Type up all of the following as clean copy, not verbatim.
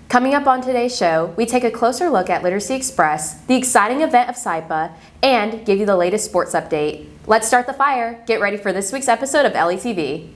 Coming up on today's show, we take a closer look at Literacy Express, the exciting event of SIPA, and give you the latest sports update. Let's start the fire. Get ready for this week's episode of LETV.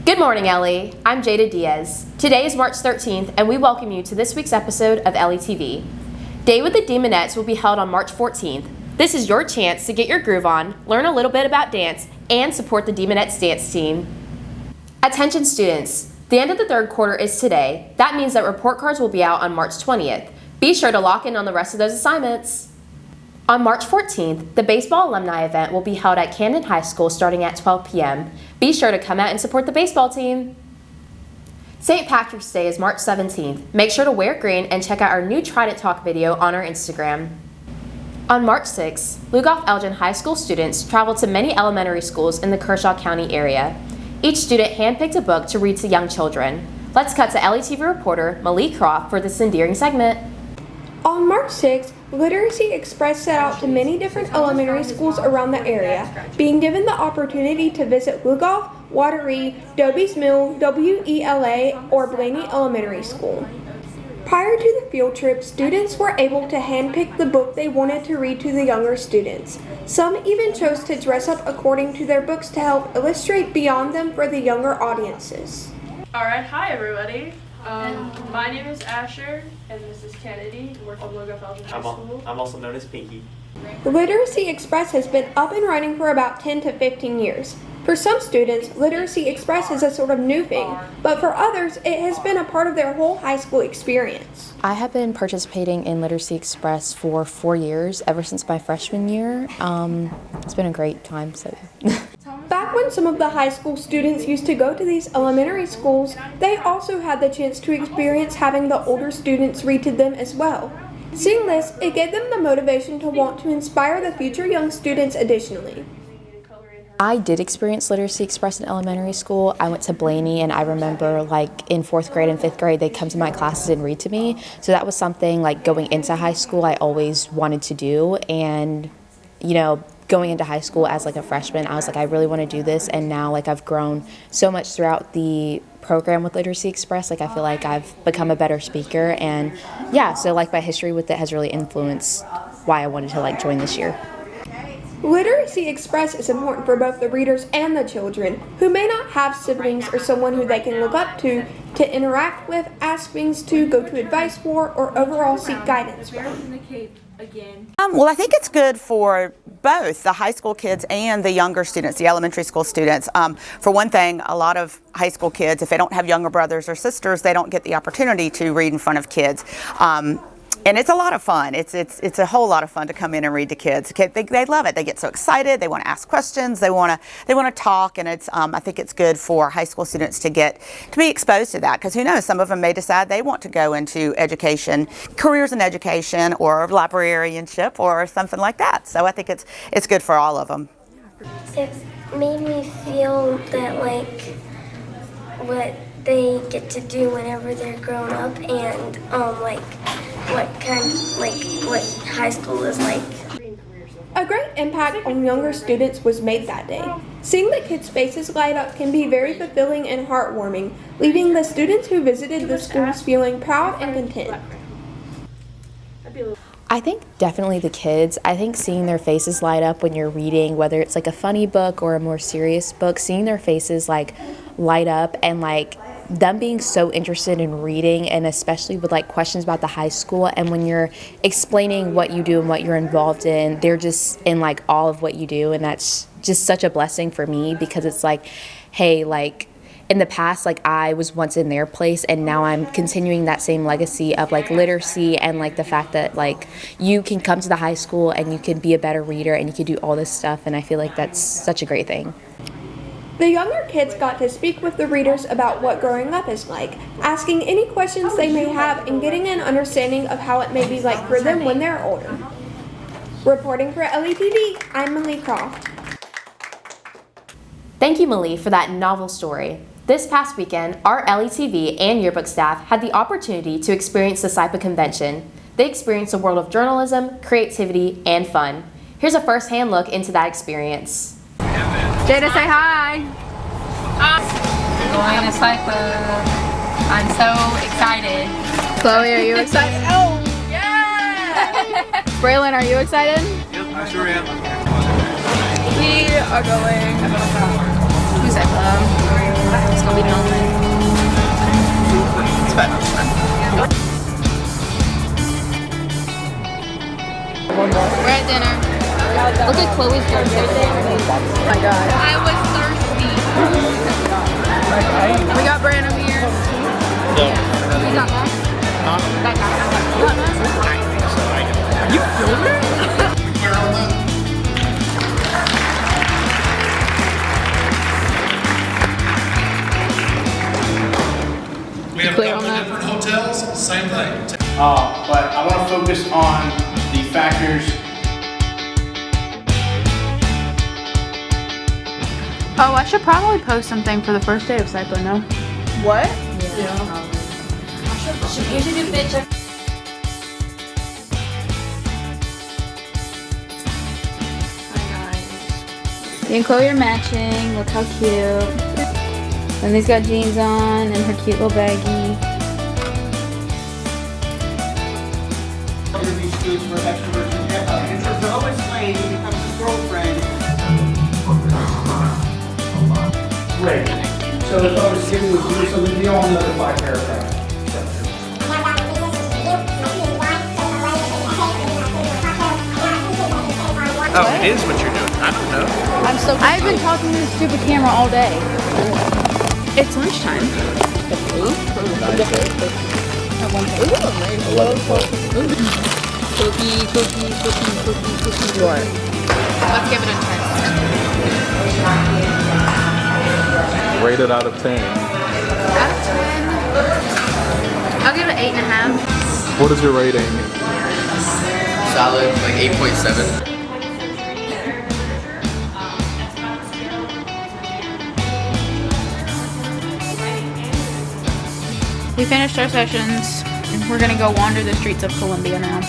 Good morning, Ellie. I'm Jada Diaz. Today is March 13th, and we welcome you to this week's episode of LETV. Day with the Demonettes will be held on March 14th. This is your chance to get your groove on, learn a little bit about dance, and support the Demonettes dance team. Attention students, the end of the third quarter is today. That means that report cards will be out on March 20th. Be sure to lock in on the rest of those assignments. On March 14th, the baseball alumni event will be held at Camden High School starting at 12 p.m. Be sure to come out and support the baseball team. St. Patrick's Day is March 17th. Make sure to wear green and check out our new Trident Talk video on our Instagram. On March 6th, Lugoff-Elgin High School students traveled to many elementary schools in the Kershaw County area. Each student handpicked a book to read to young children. Let's cut to LETV reporter Malik Croft for this endearing segment. On March 6th, Literacy Express set out to many different elementary schools around the area, being given the opportunity to visit Lugoff, Wateree, Doby's Mill, WELA, or Blaney Elementary School. Prior to the field trip, students were able to handpick the book they wanted to read to the younger students. Some even chose to dress up according to their books to help illustrate beyond them for the younger audiences. Alright, hi everybody. My name is Asher, and this is Kennedy. We're from Lugoff-Elgin High School. I'm also known as Pinky. Literacy Express has been up and running for about 10 to 15 years. For some students, Literacy Express is a sort of new thing, but for others, it has been a part of their whole high school experience. I have been participating in Literacy Express for 4 years, ever since my freshman year. It's been a great time. So. Back when some of the high school students used to go to these elementary schools, they also had the chance to experience having the older students read to them as well. Seeing this, it gave them the motivation to want to inspire the future young students additionally. I did experience Literacy Express in elementary school. I went to Blaney, and I remember like in 4th grade and 5th grade, they'd come to my classes and read to me. So that was something like going into high school I always wanted to do. And, you know, going into high school as like a freshman, I was like, I really want to do this. And now like I've grown so much throughout the program with Literacy Express. Like I feel like I've become a better speaker. And yeah, so like my history with it has really influenced why I wanted to like join this year. Literacy Express is important for both the readers and the children who may not have siblings or someone who they can look up to interact with, ask things to, go to advice for, or overall seek guidance from. Well, I think it's good for both the high school kids and the younger students, the elementary school students. For one thing, a lot of high school kids, if they don't have younger brothers or sisters, they don't get the opportunity to read in front of kids. And it's a lot of fun. It's a whole lot of fun to come in and read to kids. They love it. They get so excited. They want to ask questions. They want to talk. And it's I think it's good for high school students to be exposed to that, because who knows, some of them may decide they want to go into education, careers in education, or librarianship, or something like that. So I think it's good for all of them. It made me feel that like what they get to do whenever they're grown up, and what high school is like. A great impact on younger students was made that day. Seeing the kids' faces light up can be very fulfilling and heartwarming, leaving the students who visited the schools feeling proud and content. I think definitely the kids. I think seeing their faces light up when you're reading, whether it's like a funny book or a more serious book, seeing their faces like light up and like them being so interested in reading, and especially with like questions about the high school, and when you're explaining what you do and what you're involved in, they're just in like all of what you do, and that's just such a blessing for me, because it's like, hey, like in the past, like I was once in their place, and now I'm continuing that same legacy of like literacy, and like the fact that like you can come to the high school and you can be a better reader and you can do all this stuff, and I feel like that's such a great thing. The younger kids got to speak with the readers about what growing up is like, asking any questions they may have and getting an understanding of how it may be like for them when they're older. Reporting for LETV, I'm Malie Croft. Thank you, Malie, for that novel story. This past weekend, our LETV and yearbook staff had the opportunity to experience the SIPA convention. They experienced a world of journalism, creativity, and fun. Here's a first-hand look into that experience. Jada, say hi. Going to SIPA. I'm so excited. Chloe, are you excited? Oh, yeah! Braylon, are you excited? Yep, I sure am. We are going to SIPA. It's gonna be fun. It's fun. We're at dinner. Look at Chloe's dress. Oh my god. I was thirsty. We got Brandon here. Yeah. You got that? Huh? That guy. You got that? You filming? We have a couple of different hotels, same thing. But I want to focus on the factors. Oh, I should probably post something for the first day of SIPA, no? What? Yeah. You should do fit check. Hi guys. Me and Chloe are matching. Look how cute. And these got jeans on and her cute little baggie. These foods for extroverts and introverts are always slave who becomes his girlfriend. Great. So if I was giving you something, you all know the 5 paragraph structure. Oh, it is what you're doing. I don't know. I'm so I've been talking to this stupid camera all day. It's lunchtime. Cookie. What? Let's give it a test. Rated out of 10. Out of 10, I'll give it 8.5. What is your rating? Solid, like 8.7. We finished our sessions, and we're gonna go wander the streets of Columbia now.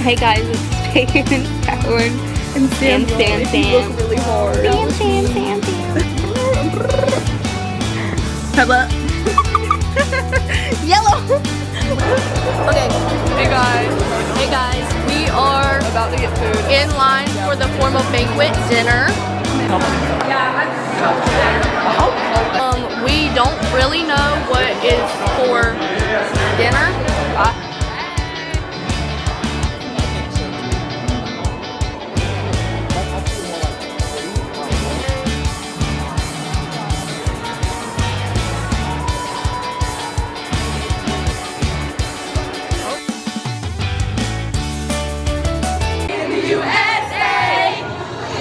Hey guys, it's Peyton, Howard, and Sam. You look really hard. Sam. Hello. Yellow. Okay. Hey guys, we are about to get food. In line for the formal banquet dinner. We don't really know what is for dinner.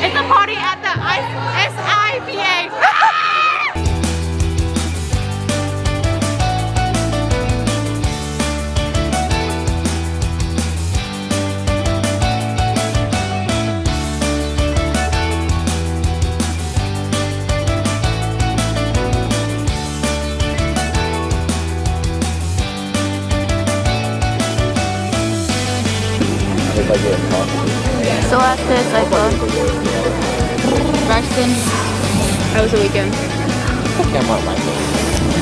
It's a party at the SIPA. So last day of SIPA. Braxton, how was the weekend? I can't want my face.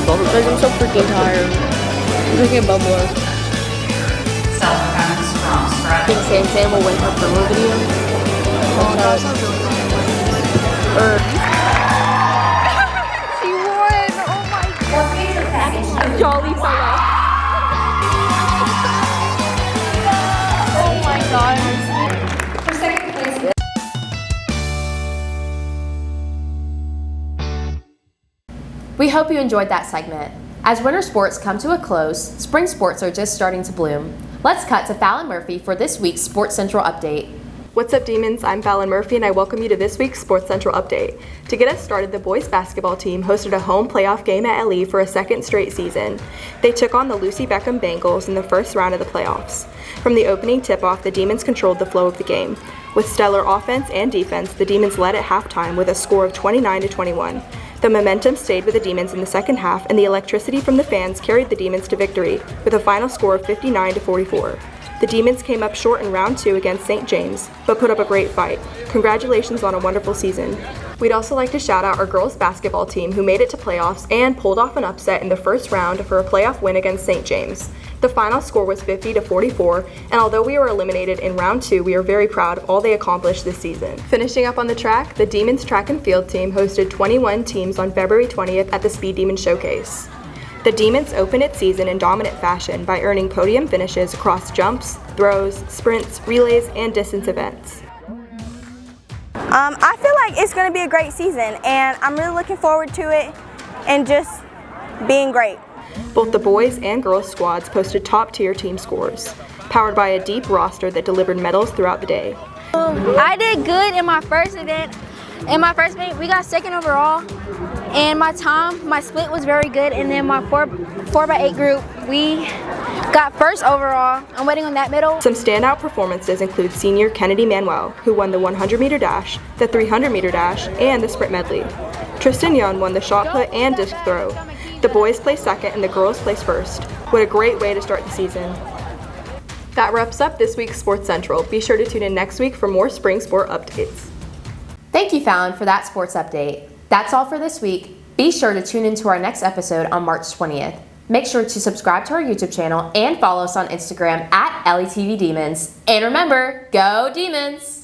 Guys, I'm so freaking tired. I'm drinking a bubbler. I think Sam will win her promo video. She won! Oh my god! Jolly fellow. Oh my god. We hope you enjoyed that segment. As winter sports come to a close, spring sports are just starting to bloom. Let's cut to Fallon Murphy for this week's Sports Central update. What's up, Demons? I'm Fallon Murphy, and I welcome you to this week's Sports Central update. To get us started, the boys basketball team hosted a home playoff game at LE for a second straight season. They took on the Lucy Beckham Bengals in the first round of the playoffs. From the opening tip-off, the Demons controlled the flow of the game. With stellar offense and defense, the Demons led at halftime with a score of 29-21. The momentum stayed with the Demons in the second half, and the electricity from the fans carried the Demons to victory with a final score of 59-44. The Demons came up short in round 2 against St. James, but put up a great fight. Congratulations on a wonderful season. We'd also like to shout out our girls basketball team who made it to playoffs and pulled off an upset in the first round for a playoff win against St. James. The final score was 50-44, and although we were eliminated in round 2, we are very proud of all they accomplished this season. Finishing up on the track, the Demons track and field team hosted 21 teams on February 20th at the Speed Demon Showcase. The Demons opened its season in dominant fashion by earning podium finishes across jumps, throws, sprints, relays, and distance events. I feel like it's going to be a great season, and I'm really looking forward to it and just being great. Both the boys and girls squads posted top-tier team scores, powered by a deep roster that delivered medals throughout the day. I did good in my first event. In my first event, we got second overall, and my split was very good, and then my 4x8 group, we got first overall. I'm waiting on that medal. Some standout performances include senior Kennedy Manuel, who won the 100-meter dash, the 300-meter dash, and the sprint medley. Tristan Young won the shot put and disc throw. The boys placed second and the girls placed first. What a great way to start the season. That wraps up this week's Sports Central. Be sure to tune in next week for more spring sport updates. Thank you, Fallon, for that sports update. That's all for this week. Be sure to tune in to our next episode on March 20th. Make sure to subscribe to our YouTube channel and follow us on Instagram at LETV Demons. And remember, go Demons!